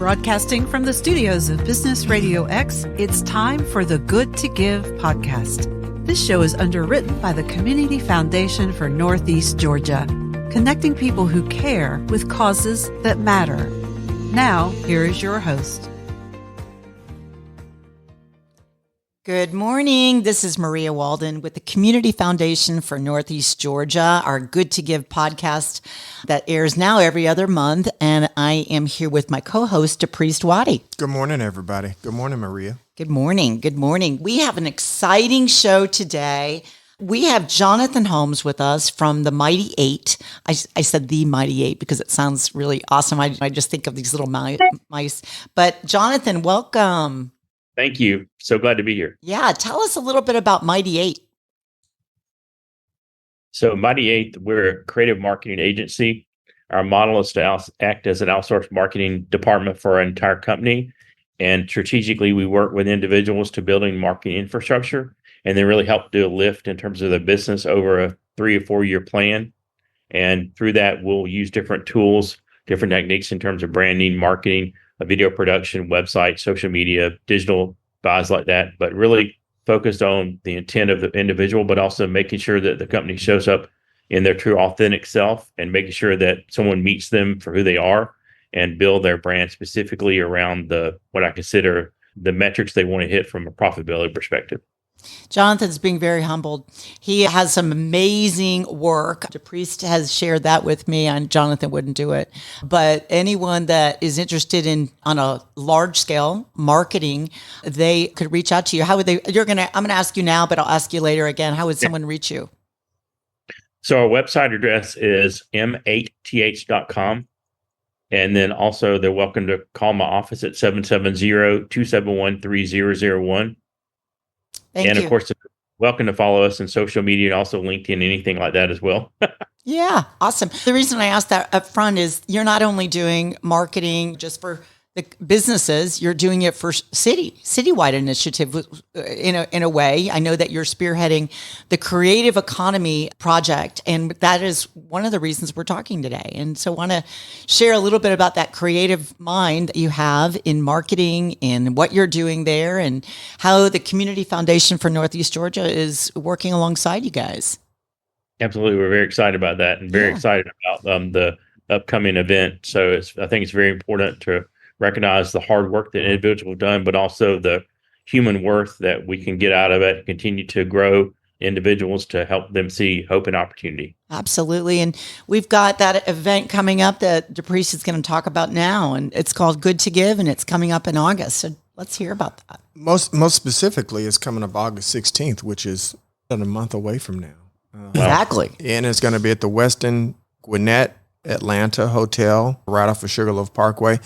Broadcasting from the studios of Business RadioX, it's time for the Good2Give Podcast. This show is underwritten by the Community Foundation for Northeast Georgia, connecting people who care with causes that matter. Now, here is your host. Good morning. This is Maria Walden with the Community Foundation for Northeast Georgia, our Good2Give podcast that airs now every other month. And I am here with my co-host, DePriest Waddy. Good morning, everybody. Good morning, Maria. Good morning. Good morning. We have an exciting show today. We have Jonathan Holmes with us from the Mighty Eight. I said the Mighty Eight because it sounds really awesome. I just think of these little mice. But Jonathan, welcome. Thank you. So glad to be here. Yeah. Tell us a little bit about Mighty Eight. So Mighty Eight, we're a creative marketing agency. Our model is to act as an outsourced marketing department for our entire company. And strategically, we work with individuals to building marketing infrastructure and then really help do a lift in terms of their business over a 3 or 4 year plan. And through that, we'll use different tools, different techniques in terms of branding, marketing, video production, website, social media, digital buys like that, but really focused on the intent of the individual, but also making sure that the company shows up in their true authentic self and making sure that someone meets them for who they are and build their brand specifically around what I consider the metrics they want to hit from a profitability perspective. Jonathan's being very humbled. He has some amazing work. DePriest has shared that with me, and Jonathan wouldn't do it. But anyone that is interested in on a large scale marketing, they could reach out to you. How would they? I'm going to ask you now, but I'll ask you later again. How would someone reach you? So our website address is m8th.com. And then also they're welcome to call my office at 770-271-3001. Thank you. Of course, welcome to follow us on social media and also LinkedIn, anything like that as well. Yeah, awesome. The reason I asked that up front is you're not only doing marketing just for the businesses, you're doing it for citywide initiative in a way. I know that you're spearheading the Creative Economy Project, and that is one of the reasons we're talking today. And so I want to share a little bit about that creative mind that you have in marketing and what you're doing there and how the Community Foundation for Northeast Georgia is working alongside you guys. Absolutely. We're very excited about that and very excited about the upcoming event. So I think it's very important to recognize the hard work that individuals have done, but also the human worth that we can get out of it, continue to grow individuals to help them see hope and opportunity. Absolutely. And we've got that event coming up that DePriest is going to talk about now, and it's called Good2Give, and it's coming up in August. So let's hear about that. Most specifically, it's coming up August 16th, which is a month away from now. Exactly. And it's going to be at the Westin Gwinnett Atlanta Hotel right off of Sugarloaf Parkway.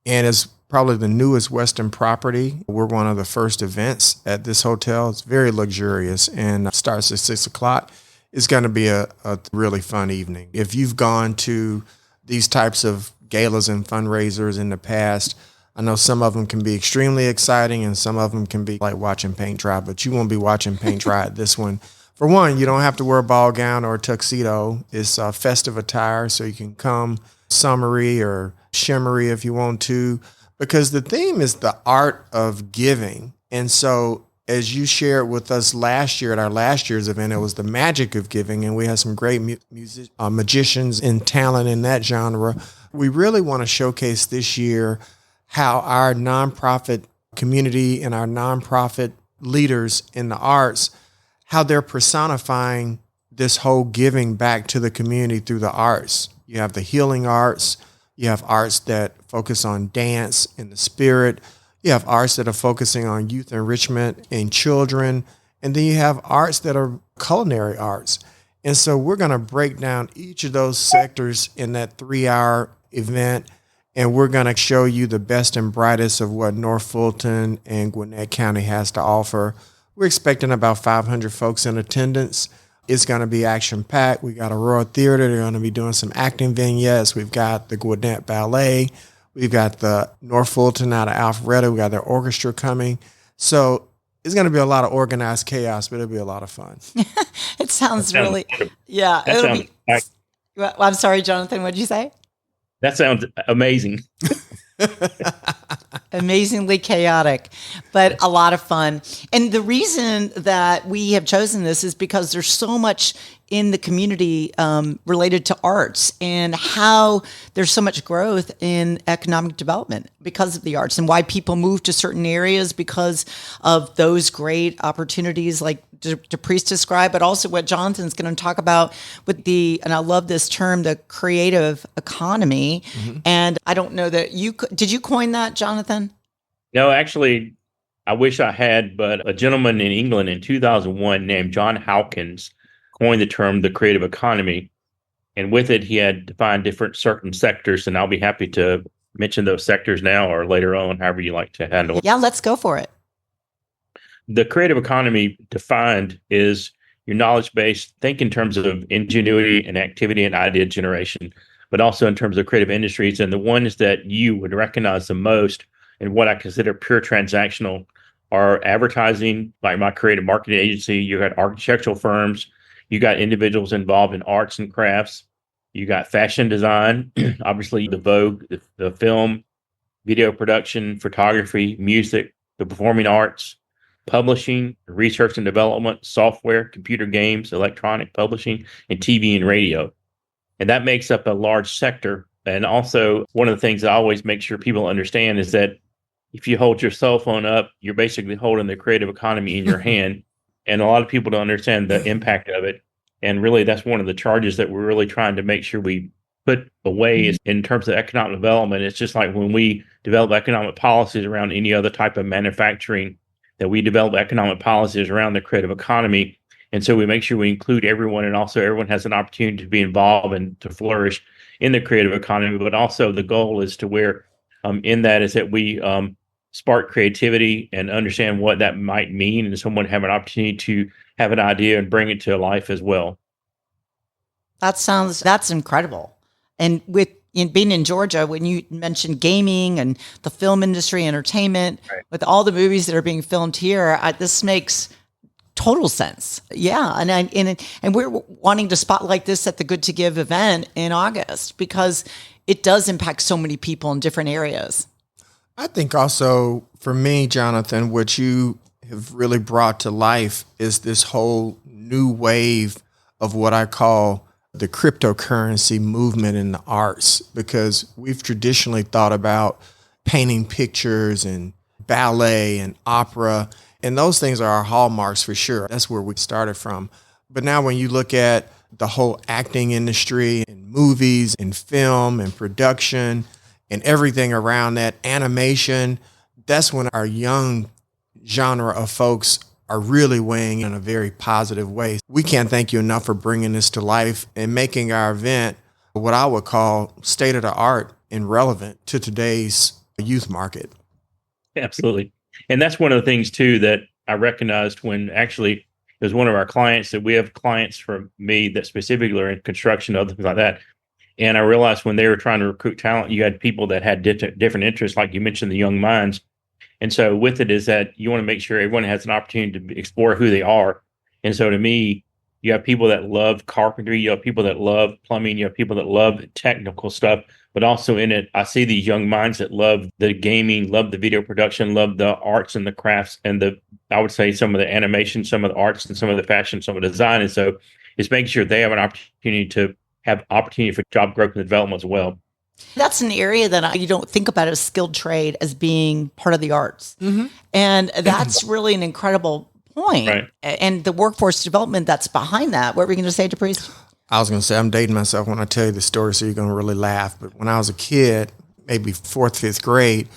And it's probably the newest Westin property. We're one of the first events at this hotel. It's very luxurious and starts at 6 o'clock. It's going to be a really fun evening. If you've gone to these types of galas and fundraisers in the past, I know some of them can be extremely exciting and some of them can be like watching paint dry, but you won't be watching paint dry at this one. For one, you don't have to wear a ball gown or a tuxedo. It's festive attire, so you can come summery or shimmery if you want to, because the theme is the art of giving. And so as you shared with us last year at our last year's event, it was the magic of giving, and we had some great magicians and talent in that genre. We really want to showcase this year how our nonprofit community and our nonprofit leaders in the arts, how they're personifying this whole giving back to the community through the arts. You have the healing arts. You have arts that focus on dance and the spirit. You have arts that are focusing on youth enrichment and children. And then you have arts that are culinary arts. And so we're going to break down each of those sectors in that 3-hour event. And we're going to show you the best and brightest of what North Fulton and Gwinnett County has to offer. We're expecting about 500 folks in attendance. It's going to be action-packed. We got a Royal Theater. They're going to be doing some acting vignettes. We've got the Gwinnett Ballet. We've got the North Fulton out of Alpharetta. We got their orchestra coming. So it's going to be a lot of organized chaos, but it'll be a lot of fun. It sounds really, yeah. It'll be. I'm sorry, Jonathan. What did you say? That sounds amazing. Amazingly chaotic, but a lot of fun. And the reason that we have chosen this is because there's so much in the community related to arts and how there's so much growth in economic development because of the arts, and why people move to certain areas because of those great opportunities like DePriest described, but also what Jonathan's going to talk about with and I love this term, the creative economy. And I don't know that did you coin that, Jonathan? No, actually, I wish I had, but a gentleman in England in 2001 named John Hawkins coined the term the creative economy. And with it, he had defined different certain sectors. And I'll be happy to mention those sectors now or later on, however you like to handle it. Yeah, let's go for it. The creative economy defined is your knowledge base. Think in terms of ingenuity and activity and idea generation, but also in terms of creative industries. And the ones that you would recognize the most and what I consider pure transactional are advertising, like my creative marketing agency. You got architectural firms, you got individuals involved in arts and crafts, you got fashion design, obviously the Vogue, the film, video production, photography, music, the performing arts, publishing, research and development, software, computer games, electronic publishing, and TV and radio. And that makes up a large sector. And also, one of the things I always make sure people understand is that if you hold your cell phone up, you're basically holding the creative economy in your hand. And a lot of people don't understand the impact of it. And really, that's one of the charges that we're really trying to make sure we put away is in terms of economic development. It's just like when we develop economic policies around any other type of manufacturing, that we develop economic policies around the creative economy. And so we make sure we include everyone, and also everyone has an opportunity to be involved and to flourish in the creative economy. But also the goal is to where in that is that we spark creativity and understand what that might mean, and someone have an opportunity to have an idea and bring it to life as well. That's incredible. And being in Georgia, when you mentioned gaming and the film industry, entertainment, right, with all the movies that are being filmed here, this makes total sense. Yeah. And we're wanting to spotlight this at the Good2Give event in August because it does impact so many people in different areas. I think also for me, Jonathan, what you have really brought to life is this whole new wave of what I call the cryptocurrency movement in the arts, because we've traditionally thought about painting pictures and ballet and opera, and those things are our hallmarks for sure. That's where we started from. But now when you look at the whole acting industry and movies and film and production and everything around that, animation, that's when our young genre of folks are really weighing in a very positive way. We can't thank you enough for bringing this to life and making our event what I would call state of the art and relevant to today's youth market. Absolutely. And that's one of the things too that I recognized when actually it was one of our clients, that we have clients from me that specifically are in construction, other things like that. And I realized when they were trying to recruit talent, you had people that had different interests, like you mentioned, the young minds. And so with it is that you want to make sure everyone has an opportunity to explore who they are. And so to me, you have people that love carpentry, you have people that love plumbing, you have people that love technical stuff, but also in it, I see these young minds that love the gaming, love the video production, love the arts and the crafts, and I would say some of the animation, some of the arts, and some of the fashion, some of the design. And so it's making sure they have an opportunity to have opportunity for job growth and development as well. That's an area that you don't think about as skilled trade as being part of the arts. Mm-hmm. And that's really an incredible point. Right. And the workforce development that's behind that. What were you going to say, DePriest? I was going to say, I'm dating myself when I tell you the story, so you're going to really laugh. But when I was a kid, maybe 4th, 5th grade,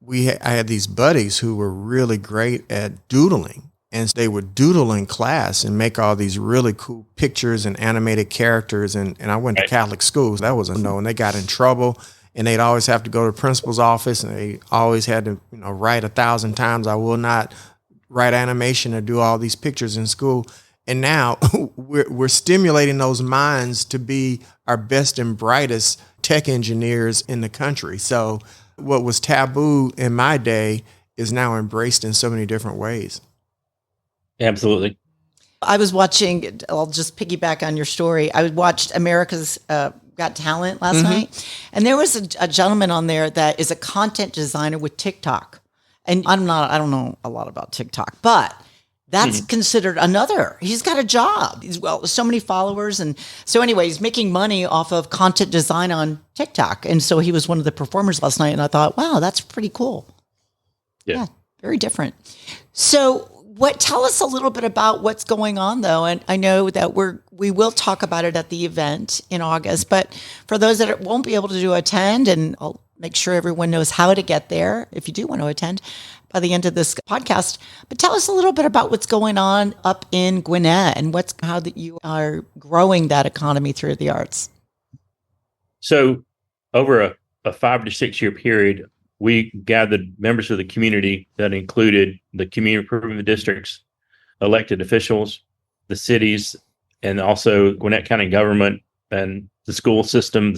I had these buddies who were really great at doodling. And they would doodle in class and make all these really cool pictures and animated characters. And I went to Catholic schools. That was a no. And they got in trouble. And they'd always have to go to the principal's office. And they always had to write 1,000 times, I will not write animation or do all these pictures in school. And now we're stimulating those minds to be our best and brightest tech engineers in the country. So what was taboo in my day is now embraced in so many different ways. Absolutely. I was watching, I'll just piggyback on your story. I watched America's Got Talent last night. And there was a gentleman on there that is a content designer with TikTok. And I don't know a lot about TikTok, but that's considered he's got a job. He's so many followers. And so anyway, he's making money off of content design on TikTok. And so he was one of the performers last night. And I thought, wow, that's pretty cool. Yeah, very different. So tell us a little bit about what's going on though. And I know that we will talk about it at the event in August, but for those that won't be able to attend, and I'll make sure everyone knows how to get there if you do want to attend by the end of this podcast. But tell us a little bit about what's going on up in Gwinnett and how that you are growing that economy through the arts. So over a 5 to 6 year period, we gathered members of the community that included the community improvement districts, elected officials, the cities, and also Gwinnett County government and the school system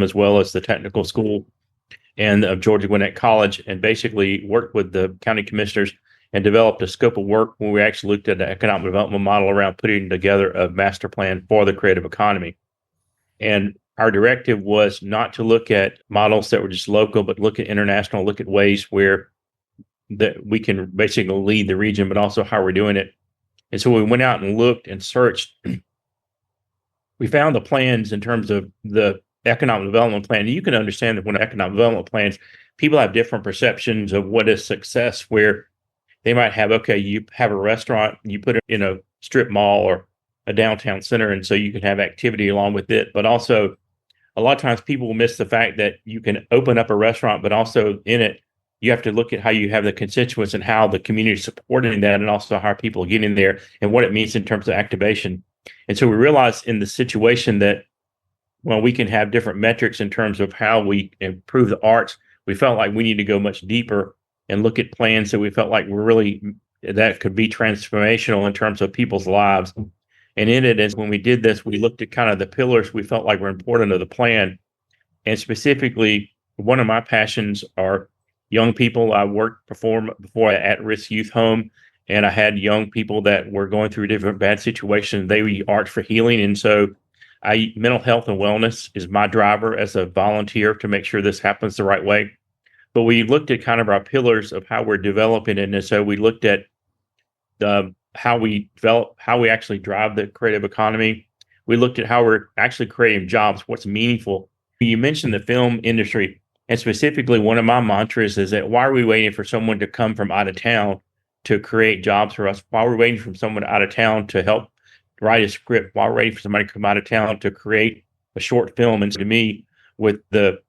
as well as the technical school and of Georgia Gwinnett College, and basically worked with the county commissioners and developed a scope of work where we actually looked at the economic development model around putting together a master plan for the creative economy. And our directive was not to look at models that were just local, but look at international, look at ways where that we can basically lead the region, but also how we're doing it. And so we went out and looked and searched. We found the plans in terms of the economic development plan. You can understand that when economic development plans, people have different perceptions of what is success, where they might have, okay, you have a restaurant, you put it in a strip mall or a downtown center, and so you can have activity along with it. But also, a lot of times people will miss the fact that you can open up a restaurant, but also in it, you have to look at how you have the constituents and how the community is supporting that, and also how people get in there and what it means in terms of activation. And so we realized in the situation that, well, we can have different metrics in terms of how we improve the arts. We felt like we need to go much deeper and look at plans that we felt like were really, that could be transformational in terms of people's lives. And in it, as when we did this, we looked at kind of the pillars we felt like were important of the plan. And specifically, one of my passions are young people. I worked before at at-risk youth home, and I had young people that were going through different bad situations. They were arts for healing. And so mental health and wellness is my driver as a volunteer to make sure this happens the right way. But we looked at kind of our pillars of how we're developing it. And so we looked at how we actually drive the creative economy. We looked at how we're actually creating jobs, what's meaningful. You mentioned the film industry, and specifically one of my mantras is that why are we waiting for someone to come from out of town to create jobs for us? Why are we waiting for someone out of town to help write a script? While we're waiting for somebody to come out of town to create a short film? And to me, in the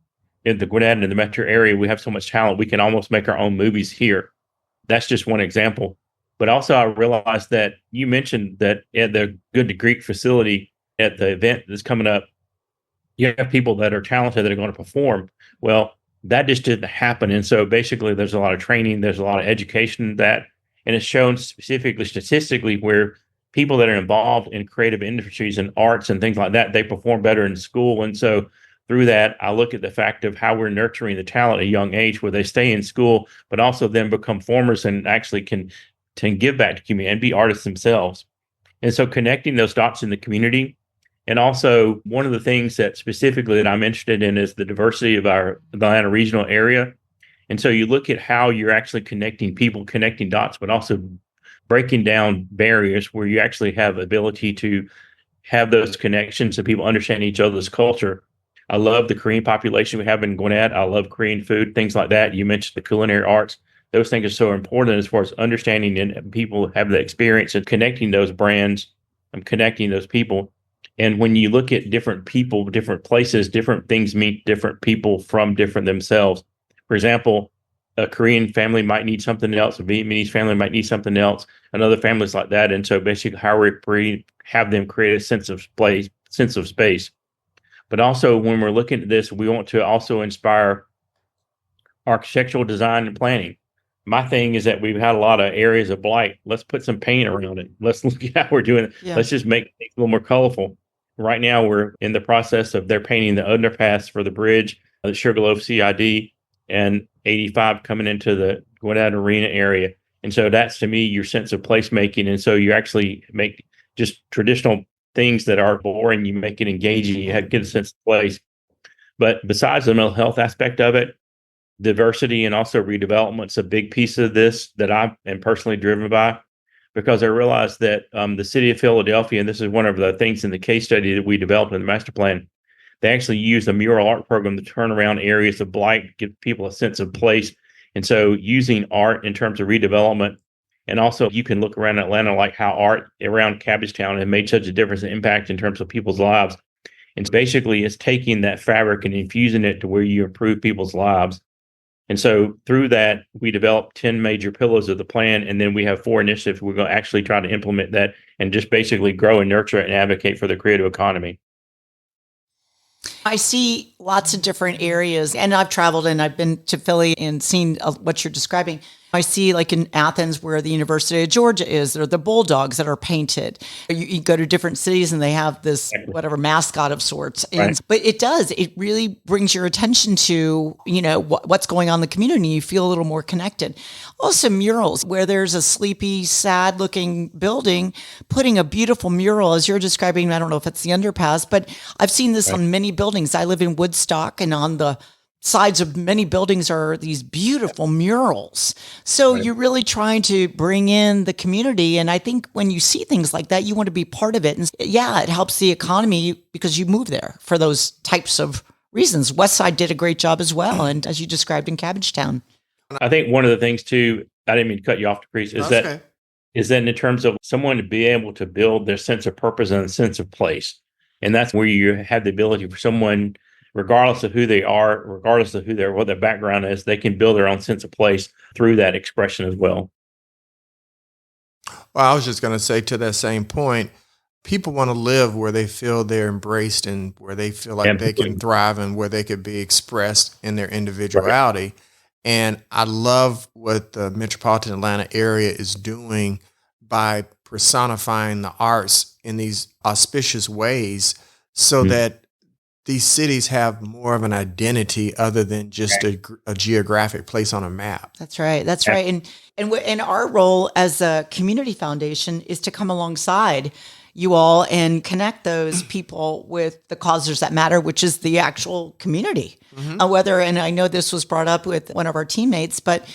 Gwinnett and the metro area, we have so much talent, we can almost make our own movies here. That's just one example. But also I realized that you mentioned that at the Good2Give facility at the event that's coming up, you have people that are talented that are going to perform. Well, that just didn't happen. And so basically there's a lot of training, there's a lot of education in that, and it's shown specifically statistically where people that are involved in creative industries and arts and things like that, they perform better in school. And so through that, I look at the fact of how we're nurturing the talent at a young age where they stay in school, but also then become formers and actually can give back to community and be artists themselves. And so connecting those dots in the community. And also one of the things that specifically that I'm interested in is the diversity of the Atlanta regional area. And so you look at how you're actually connecting people, connecting dots, but also breaking down barriers where you actually have ability to have those connections so people understand each other's culture. I love the Korean population we have in Gwinnett. I love Korean food, things like that. You mentioned the culinary arts. Those things are so important as far as understanding, and people have the experience of connecting those brands and connecting those people. And when you look at different people, different places, different things meet different people from different themselves. For example, a Korean family might need something else. A Vietnamese family might need something else, and other families like that. And so basically how we have them create a sense of space. But also when we're looking at this, we want to also inspire architectural design and planning. My thing is that we've had a lot of areas of blight. Let's put some paint around it. Let's look at how we're doing it. Yeah. Let's just make it a little more colorful. Right now, we're in the process of they're painting the underpass for the bridge, the Sugarloaf CID, and 85 coming into the Gwinnett Arena area. And so that's, to me, your sense of placemaking. And so you actually make just traditional things that are boring, you make it engaging, you have get a sense of place. But besides the mental health aspect of it, diversity and also redevelopment's a big piece of this that I am personally driven by, because I realized that the city of Philadelphia, and this is one of the things in the case study that we developed in the master plan, they actually used a mural art program to turn around areas of blight, give people a sense of place. And so using art in terms of redevelopment, and also you can look around Atlanta, like how art around Cabbagetown has made such a difference and impact in terms of people's lives. And basically it's taking that fabric and infusing it to where you improve people's lives. And so through that, we developed 10 major pillars of the plan. And then we have 4 initiatives. We're going to actually try to implement that and just basically grow and nurture and advocate for the creative economy. I see lots of different areas, and I've traveled and I've been to Philly and seen what you're describing. I see, like in Athens, where the University of Georgia is, there are the bulldogs that are painted. You go to different cities and they have this whatever mascot of sorts. And, right. But it really brings your attention to, what's going on in the community. You feel a little more connected. Also murals, where there's a sleepy, sad looking building, putting a beautiful mural, as you're describing. I don't know if it's the underpass, but I've seen this on many buildings. I live in Woodstock, and on the sides of many buildings are these beautiful murals. So you're really trying to bring in the community. And I think when you see things like that, you want to be part of it. And it helps the economy because you move there for those types of reasons. West Side did a great job as well. And as you described in Cabbagetown. I think one of the things too, I didn't mean to cut you off, DePriest, is that in terms of someone to be able to build their sense of purpose and a sense of place. And that's where you have the ability for someone, regardless of who they are, regardless of what their background is, they can build their own sense of place through that expression as well. Well, I was just going to say, to that same point, people want to live where they feel they're embraced and where they feel like they can thrive and where they could be expressed in their individuality. Right. And I love what the metropolitan Atlanta area is doing by personifying the arts in these auspicious ways so that these cities have more of an identity other than just a geographic place on a map. That's right. That's right. And our role as a community foundation is to come alongside you all and connect those people with the causes that matter, which is the actual community. And I know this was brought up with one of our teammates, but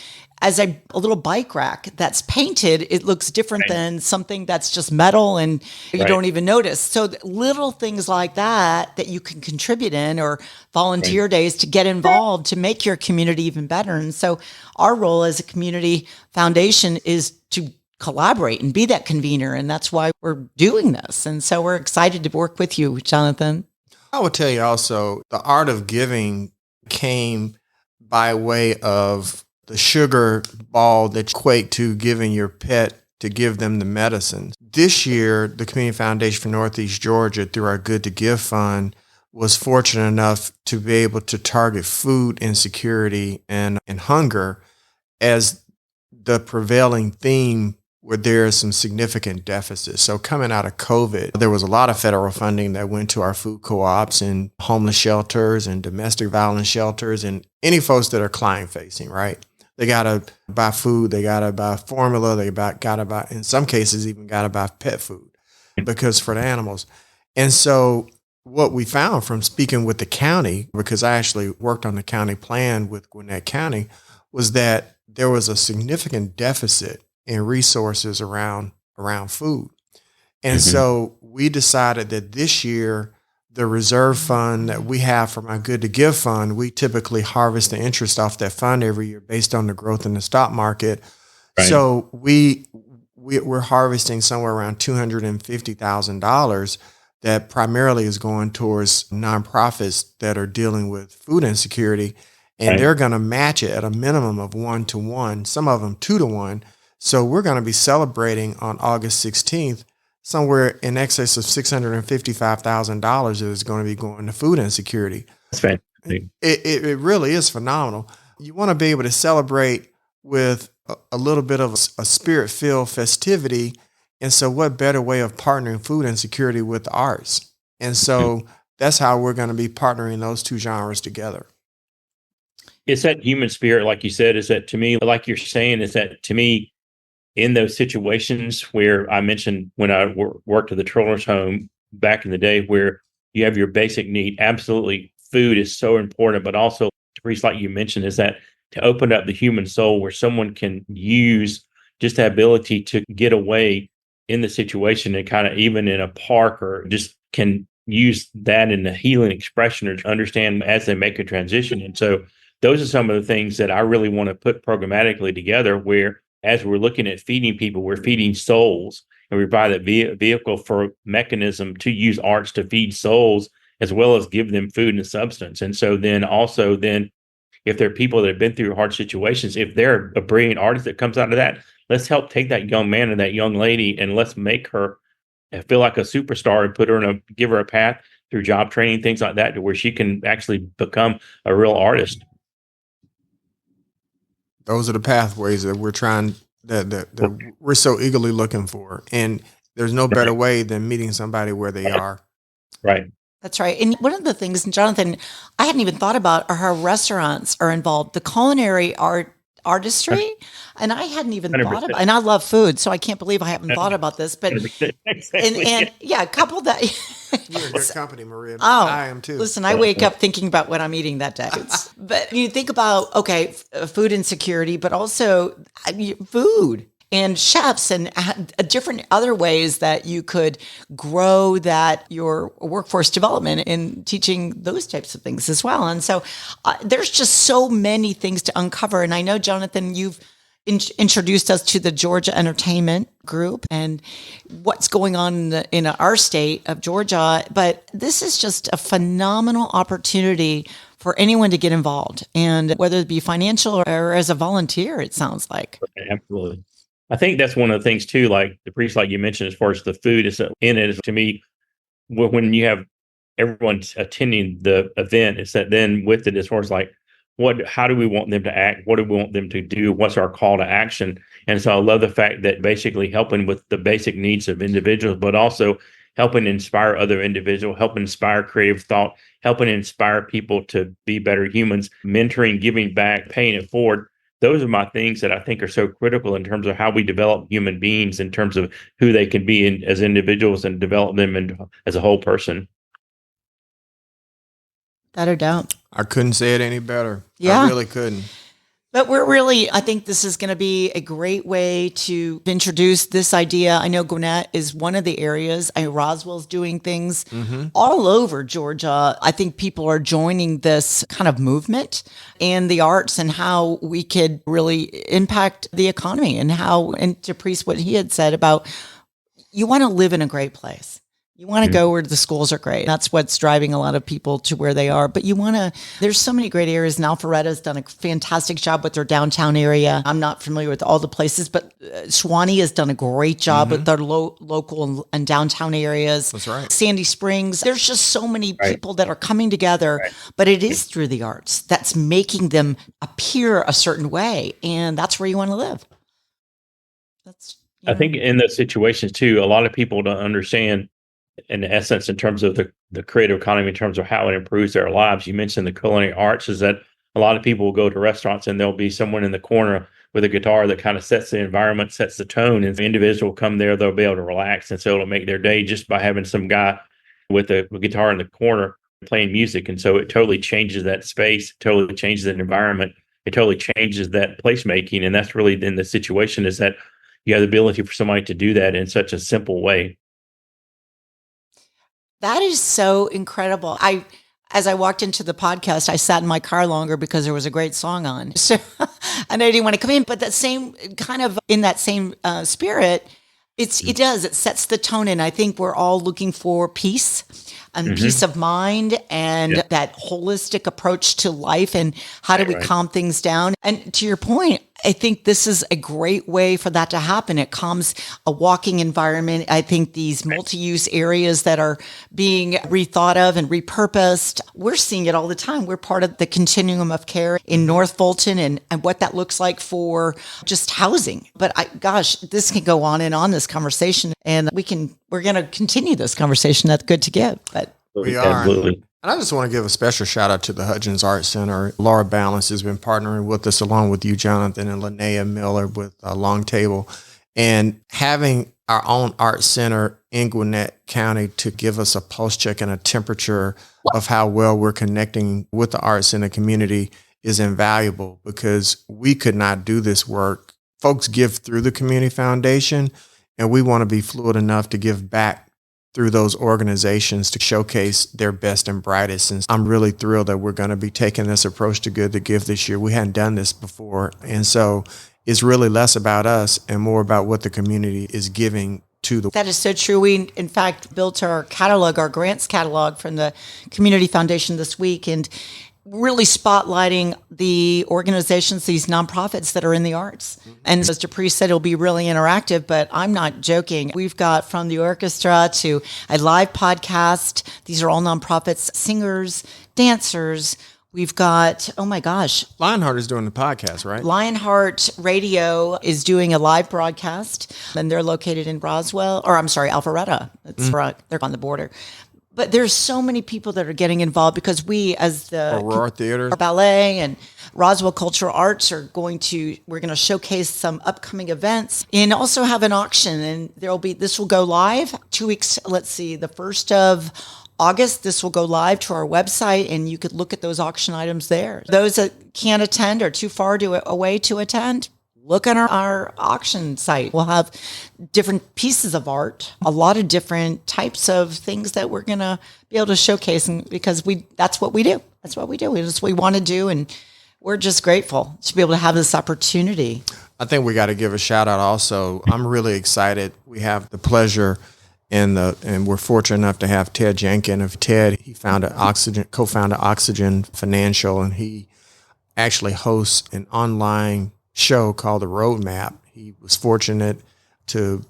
as a little bike rack that's painted, it looks different than something that's just metal and you don't even notice. So little things like that you can contribute in, or volunteer days to get involved to make your community even better. And so our role as a community foundation is to collaborate and be that convener. And that's why we're doing this. And so we're excited to work with you, Jonathan. I would tell you also, the art of giving came by way of the sugar ball that you equate to giving your pet to give them the medicine. This year, the Community Foundation for Northeast Georgia, through our Good2Give Fund, was fortunate enough to be able to target food insecurity and hunger as the prevailing theme where there is some significant deficits. So coming out of COVID, there was a lot of federal funding that went to our food co-ops and homeless shelters and domestic violence shelters and any folks that are client facing, right? They got to buy food. They got to buy formula. They got to buy, in some cases, even got to buy pet food because for the animals. And so what we found from speaking with the county, because I actually worked on the county plan with Gwinnett County, was that there was a significant deficit in resources around food. And so we decided that this year, the reserve fund that we have from our Good2Give fund, we typically harvest the interest off that fund every year based on the growth in the stock market. Right. So we're harvesting somewhere around $250,000 that primarily is going towards nonprofits that are dealing with food insecurity. And they're going to match it at a minimum of 1-to-1, some of them 2-to-1. So we're going to be celebrating on August 16th somewhere in excess of $655,000 is going to be going to food insecurity. That's fantastic. It really is phenomenal. You want to be able to celebrate with a little bit of a spirit-filled festivity. And so what better way of partnering food insecurity with the arts? And so that's how we're going to be partnering those two genres together. It's that human spirit, like you said, is that to me, like you're saying, is that to me, in those situations where I mentioned when I worked at the Troller's Home, back in the day where you have your basic need. Absolutely, food is so important, but also, DePriest, like you mentioned, is that to open up the human soul where someone can use just the ability to get away in the situation and kind of even in a park or just can use that in the healing expression or to understand as they make a transition. And so those are some of the things that I really want to put programmatically together where as we're looking at feeding people, we're feeding souls and we provide that vehicle for mechanism to use arts to feed souls as well as give them food and substance. And so then also then if there are people that have been through hard situations, if they're a brilliant artist that comes out of that, let's help take that young man and that young lady and let's make her feel like a superstar and put her give her a path through job training, things like that, to where she can actually become a real artist. Those are the pathways that we're trying that we're so eagerly looking for. And there's no better way than meeting somebody where they are. Right. That's right. And one of the things, and Jonathan, I hadn't even thought about are how restaurants are involved, the culinary artistry. And I hadn't even 100%. thought about, and I love food, so I can't believe I haven't thought about this, but, and yeah, couple that. You're a good company, Maria. Oh, I am too. Listen, I wake up thinking about what I'm eating that day. But you think about, okay, food insecurity, but also food and chefs and different other ways that you could grow that your workforce development in teaching those types of things as well. And so there's just so many things to uncover. And I know, Jonathan, you've introduced us to the Georgia Entertainment Group and what's going on in our state of Georgia. But this is just a phenomenal opportunity for anyone to get involved, and whether it be financial or as a volunteer, it sounds like. Absolutely. I think that's one of the things too, like DePriest, like you mentioned, as far as the food is in it, is to me, when you have everyone attending the event, it's that then with it, as far as like, how do we want them to act? What do we want them to do? What's our call to action? And so I love the fact that basically helping with the basic needs of individuals, but also helping inspire other individuals, helping inspire creative thought, helping inspire people to be better humans, mentoring, giving back, paying it forward. Those are my things that I think are so critical in terms of how we develop human beings, in terms of who they can be as individuals and develop them as a whole person. Without a doubt. I couldn't say it any better. Yeah. I really couldn't. But I think this is going to be a great way to introduce this idea. I know Gwinnett is one of the areas. Roswell's doing things all over Georgia. I think people are joining this kind of movement and the arts and how we could really impact the economy and DePriest, what he had said about you want to live in a great place. You want to go where the schools are great. That's what's driving a lot of people to where they are. But there's so many great areas. And Alpharetta's done a fantastic job with their downtown area. I'm not familiar with all the places, but Shawnee has done a great job with their local and downtown areas. That's right. Sandy Springs. There's just so many people that are coming together, but it is through the arts that's making them appear a certain way. And that's where you want to live. I think in those situations too, a lot of people don't understand, in essence, in terms of the creative economy, in terms of how it improves their lives. You mentioned the culinary arts, is that a lot of people will go to restaurants and there'll be someone in the corner with a guitar that kind of sets the environment, sets the tone. And if the individual come there, they'll be able to relax. And so it'll make their day just by having some guy with a guitar in the corner playing music. And so it totally changes that space, totally changes that environment. It totally changes that placemaking. And that's really then the situation, is that you have the ability for somebody to do that in such a simple way. That is so incredible. As I walked into the podcast, I sat in my car longer because there was a great song on. So and I didn't want to come in, but that same kind of in that same spirit, it sets the tone. And I think we're all looking for peace and peace of mind and that holistic approach to life and how do we calm things down. And to your point, I think this is a great way for that to happen. It calms a walking environment. I think these multi-use areas that are being rethought of and repurposed, we're seeing it all the time. We're part of the continuum of care in North Fulton and what that looks like for just housing. But this can go on, this conversation, and we're going to continue this conversation at Good2Give. But we are. Absolutely. And I just want to give a special shout out to the Hudgens Art Center. Laura Balance has been partnering with us along with you, Jonathan, and Linnea Miller with Long Table. And having our own art center in Gwinnett County to give us a pulse check and a temperature of how well we're connecting with the arts in the community is invaluable, because we could not do this work. Folks give through the community foundation, and we want to be fluid enough to give back through those organizations to showcase their best and brightest. And I'm really thrilled that we're going to be taking this approach to Good2Give this year. We hadn't done this before. And so it's really less about us and more about what the community is giving to the. That is so true. We, in fact, built our catalog, our grants catalog from the Community Foundation this week, and really spotlighting the organizations, these nonprofits that are in the arts. And as DePriest said, it'll be really interactive, but I'm not joking. We've got from the orchestra to a live podcast. These are all nonprofits, singers, dancers. We've got, oh my gosh. Lionheart is doing the podcast, right? Lionheart Radio is doing a live broadcast, and they're located in Alpharetta. They're on the border. But there's so many people that are getting involved, because we, as the Aurora Theater, Ballet, and Roswell Cultural Arts we're going to showcase some upcoming events and also have an auction. And this will go live 2 weeks. Let's see, the 1st of August, this will go live to our website, and you could look at those auction items there. Those that can't attend or too far away to attend, look on our auction site. We'll have different pieces of art, a lot of different types of things that we're going to be able to showcase, because that's what we do. That's what we do. It's what we want to do, and we're just grateful to be able to have this opportunity. I think we got to give a shout out also. I'm really excited. We have the pleasure and we're fortunate enough to have Ted Jenkin of TED. He co-founded Oxygen Financial, and he actually hosts an online show called The Roadmap. He was fortunate to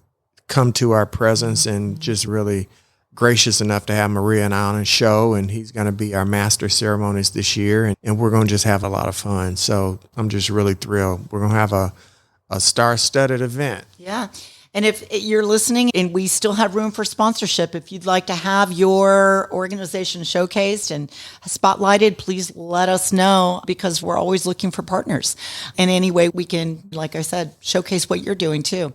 come to our presence and just really gracious enough to have Maria and I on his show, and he's going to be our master ceremonies this year, and we're going to just have a lot of fun. So I'm just really thrilled. We're going to have a star-studded event. Yeah. And if you're listening and we still have room for sponsorship, if you'd like to have your organization showcased and spotlighted, please let us know, because we're always looking for partners. And any way we can, like I said, showcase what you're doing too.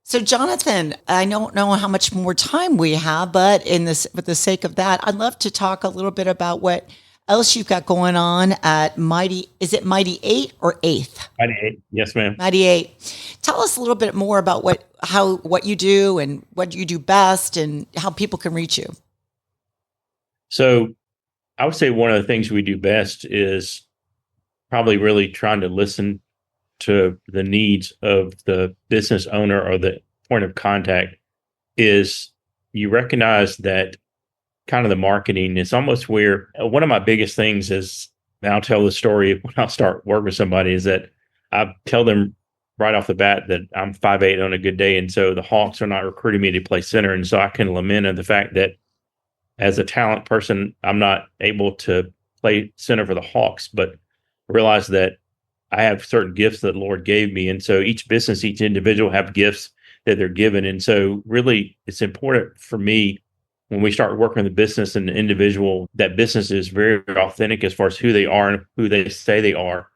So Jonathan, I don't know how much more time we have, but for the sake of that, I'd love to talk a little bit about what else you've got going on at Mighty. Is it Mighty 8 or 8th? Mighty 8. Yes, ma'am. Mighty 8. Tell us a little bit more about what you do and what you do best, and how people can reach you. So I would say one of the things we do best is probably really trying to listen to the needs of the business owner or the point of contact. Is you recognize that kind of the marketing is almost where one of my biggest things is, and I'll tell the story when I start working with somebody, is that I tell them right off the bat that I'm 5'8" on a good day. And so the Hawks are not recruiting me to play center. And so I can lament at the fact that as a talent person, I'm not able to play center for the Hawks, but realize that I have certain gifts that the Lord gave me. And so each business, each individual have gifts that they're given. And so really it's important for me, when we start working the business and the individual, that business is very authentic as far as who they are and who they say they are,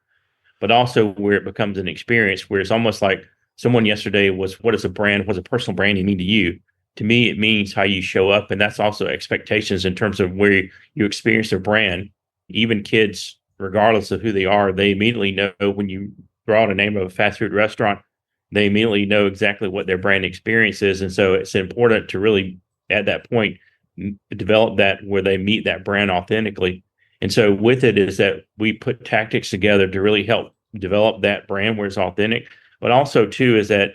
but also where it becomes an experience, where it's almost like someone yesterday was, what is a brand? What's a personal branding mean to you? To me, it means how you show up. And that's also expectations in terms of where you experience their brand. Even kids, regardless of who they are, they immediately know when you throw out a name of a fast food restaurant, they immediately know exactly what their brand experience is. And so it's important to really, at that point, develop that where they meet that brand authentically. And so with it is that we put tactics together to really help develop that brand where it's authentic. But also too is that,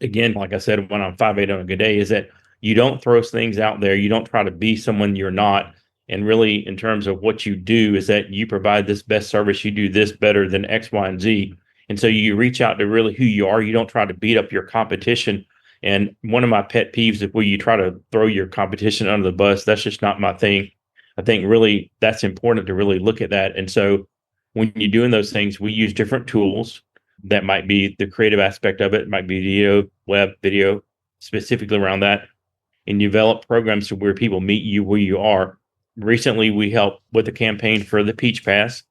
again, like I said, when I'm 5'8" on a good day, is that you don't throw things out there. You don't try to be someone you're not. And really, in terms of what you do, is that you provide this best service. You do this better than X, Y, and Z. And so you reach out to really who you are. You don't try to beat up your competition. And one of my pet peeves is where you try to throw your competition under the bus. That's just not my thing. I think really that's important to really look at that. And so when you're doing those things, we use different tools. That might be the creative aspect of it. It might be video, web, video, specifically around that. And develop programs to where people meet you where you are. Recently, we helped with a campaign for the Peach Pass.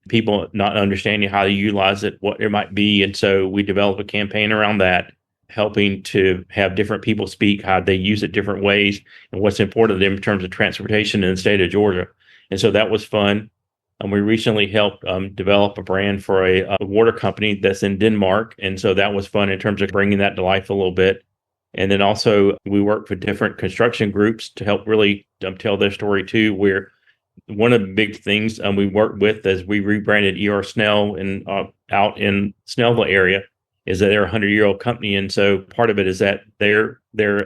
People not understanding how to utilize it, what it might be. And so we developed a campaign around that. helping to have different people speak, how they use it different ways, and what's important to them in terms of transportation in the state of Georgia. And so that was fun. And we recently helped develop a brand for a water company that's in Denmark. And so that was fun in terms of bringing that to life a little bit. And then also we work with different construction groups to help really tell their story too, where one of the big things we worked with as we rebranded E.R. Snell and out in Snellville area is that they're a 100-year-old company. And so part of it is that they're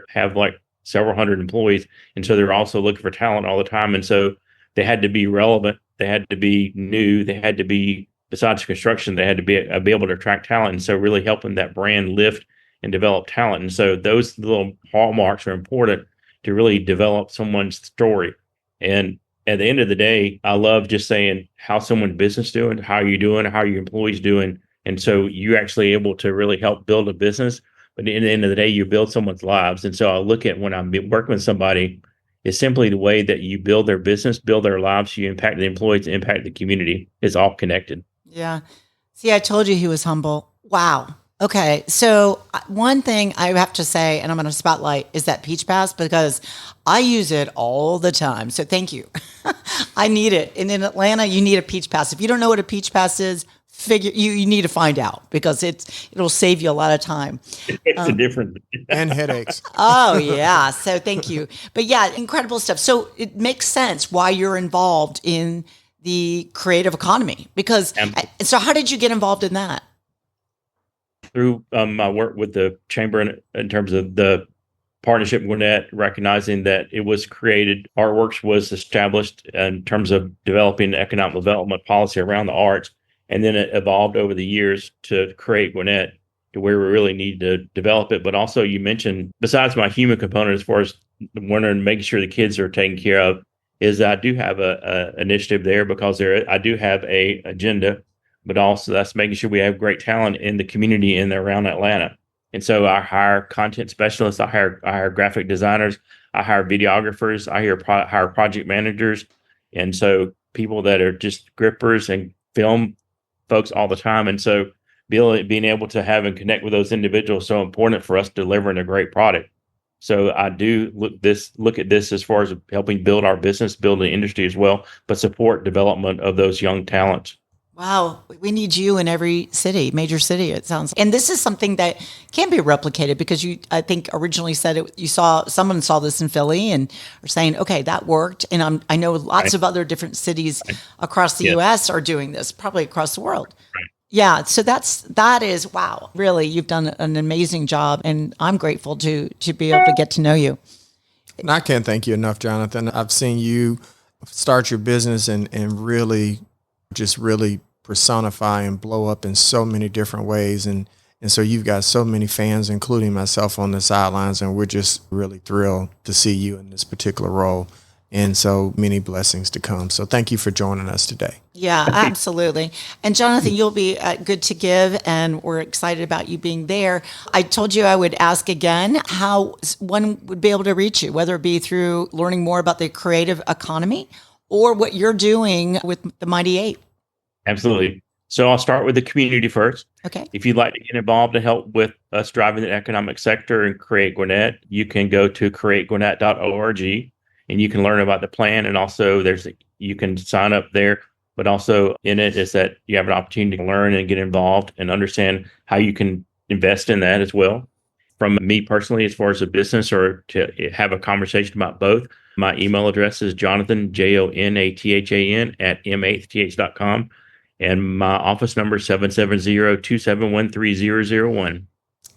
have like several hundred employees. And so they're also looking for talent all the time. And so they had to be relevant. They had to be new. They had to be, besides construction, they had to be able to attract talent. And so really helping that brand lift and develop talent. And so those little hallmarks are important to really develop someone's story. And at the end of the day, I love just saying how someone's business doing, how are you doing, how are your employees doing. And so you're actually able to really help build a business. But at the end of the day, you build someone's lives. And so I look at when I'm working with somebody, it's simply the way that you build their business, build their lives, you impact the employees, impact the community. It's all connected. Yeah. See, I told you he was humble. Wow. Okay. So one thing I have to say, and I'm going to spotlight, is that Peach Pass, because I use it all the time. So thank you. I need it. And in Atlanta, you need a Peach Pass. If you don't know what a Peach Pass is, you need to find out, because it'll save you a lot of time. It's a different and headaches. Oh yeah. So thank you. But yeah, incredible stuff. So it makes sense why you're involved in the creative economy, because so how did you get involved in that? Through my work with the chamber in terms of the partnership with Gwinnett, recognizing that it was created, Artworks was established in terms of developing economic development policy around the arts. And then it evolved over the years to create Gwinnett to where we really need to develop it. But also you mentioned, besides my human component, as far as wondering, making sure the kids are taken care of, is I do have a initiative there, because I do have a agenda, but also that's making sure we have great talent in the community in and around Atlanta. And so I hire content specialists, I hire graphic designers, I hire videographers, I hire project managers. And so people that are just grippers and film folks all the time. And so being able to have and connect with those individuals is so important for us delivering a great product. So I do look at this as far as helping build our business, build the industry as well, but support development of those young talents. Wow. We need you in every city, major city, it sounds like. And this is something that can be replicated, because I think originally said someone saw this in Philly and are saying, okay, that worked. And I know lots of other different cities across the U.S. are doing this, probably across the world. Right. Yeah. So that is, wow, really, you've done an amazing job. And I'm grateful to be able to get to know you. And I can't thank you enough, Jonathan. I've seen you start your business and really personify and blow up in so many different ways. And so you've got so many fans, including myself, on the sidelines, and we're just really thrilled to see you in this particular role. And so many blessings to come. So thank you for joining us today. Yeah, absolutely. And Jonathan, you'll be at Good2Give, and we're excited about you being there. I told you I would ask again how one would be able to reach you, whether it be through learning more about the creative economy or what you're doing with the Mighty Eight. Absolutely. So I'll start with the community first. Okay. If you'd like to get involved to help with us driving the economic sector and create Gwinnett, you can go to creategwinnett.org and you can learn about the plan. And also you can sign up there, but also in it is that you have an opportunity to learn and get involved and understand how you can invest in that as well. From me personally, as far as a business or to have a conversation about both, my email address is Jonathan, JONATHAN @m8th.com. And my office number is 770-271-3001.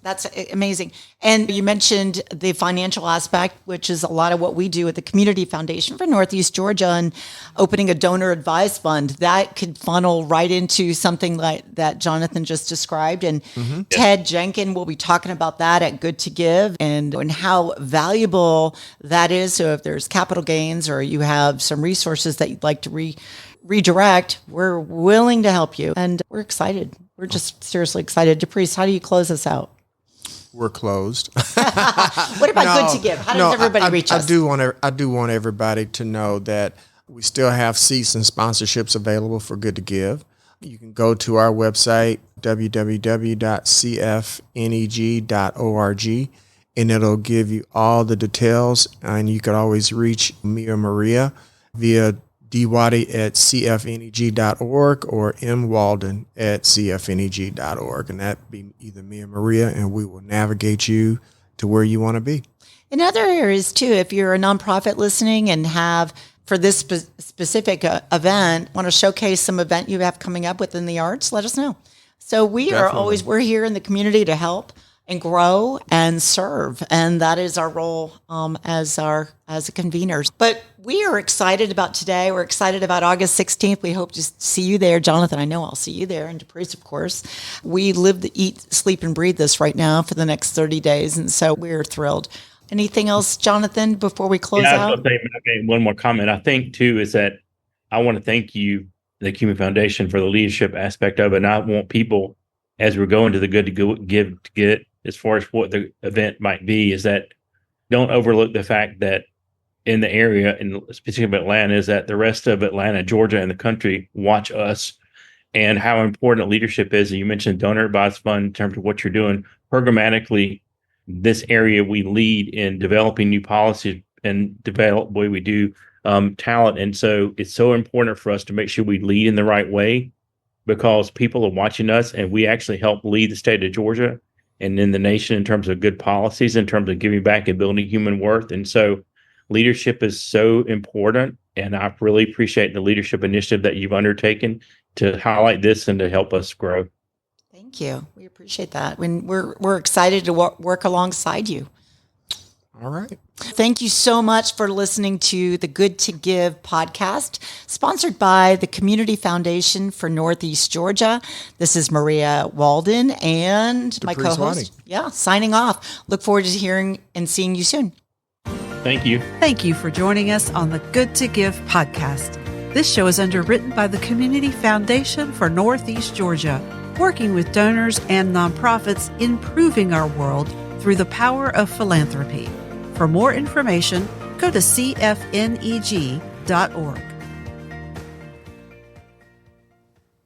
That's amazing. And you mentioned the financial aspect, which is a lot of what we do at the Community Foundation for Northeast Georgia, and opening a donor advised fund that could funnel right into something like that Jonathan just described. And Ted Jenkin will be talking about that at Good2Give and how valuable that is. So if there's capital gains or you have some resources that you'd like to redirect, we're willing to help you. And we're excited. We're just seriously excited. DePriest, how do you close us out? We're closed. What about Good2Give? How does everybody reach us? I do want everybody to know that we still have seats and sponsorships available for Good2Give. You can go to our website, www.cfneg.org, and it'll give you all the details. And you could always reach me or Maria via Waddy at cfneg.org or Walden at cfneg.org. And that'd be either me or Maria, and we will navigate you to where you want to be. In other areas too, if you're a nonprofit listening and have, for this specific event, want to showcase some event you have coming up within the arts, let us know. So we're here in the community to help and grow and serve. And that is our role as a conveners. But we are excited about today. We're excited about August 16th. We hope to see you there. Jonathan, I know I'll see you there, and DePriest, of course. We live, eat, sleep, and breathe this right now for the next 30 days. And so we're thrilled. Anything else, Jonathan, before we close out? I was going to say one more comment. I think, too, is that I want to thank you, the Human Foundation, for the leadership aspect of it. And I want people, as we're going to the Good to Give to get, as far as what the event might be, is that don't overlook the fact that in the area, and specifically Atlanta, is that the rest of Atlanta, Georgia, and the country watch us, and how important leadership is. And you mentioned Donor Advised Fund in terms of what you're doing programmatically. This area, we lead in developing new policies and develop the way we do talent. And so it's so important for us to make sure we lead in the right way, because people are watching us, and we actually help lead the state of Georgia and in the nation in terms of good policies, in terms of giving back and building human worth. And so leadership is so important. And I really appreciate the leadership initiative that you've undertaken to highlight this and to help us grow. Thank you. We appreciate that. We're excited to work alongside you. All right. Thank you so much for listening to the Good to Give podcast, sponsored by the Community Foundation for Northeast Georgia. This is Maria Walden and my co-host. Waddy. Yeah, signing off. Look forward to hearing and seeing you soon. Thank you. Thank you for joining us on the Good to Give podcast. This show is underwritten by the Community Foundation for Northeast Georgia, working with donors and nonprofits, improving our world through the power of philanthropy. For more information, go to cfneg.org.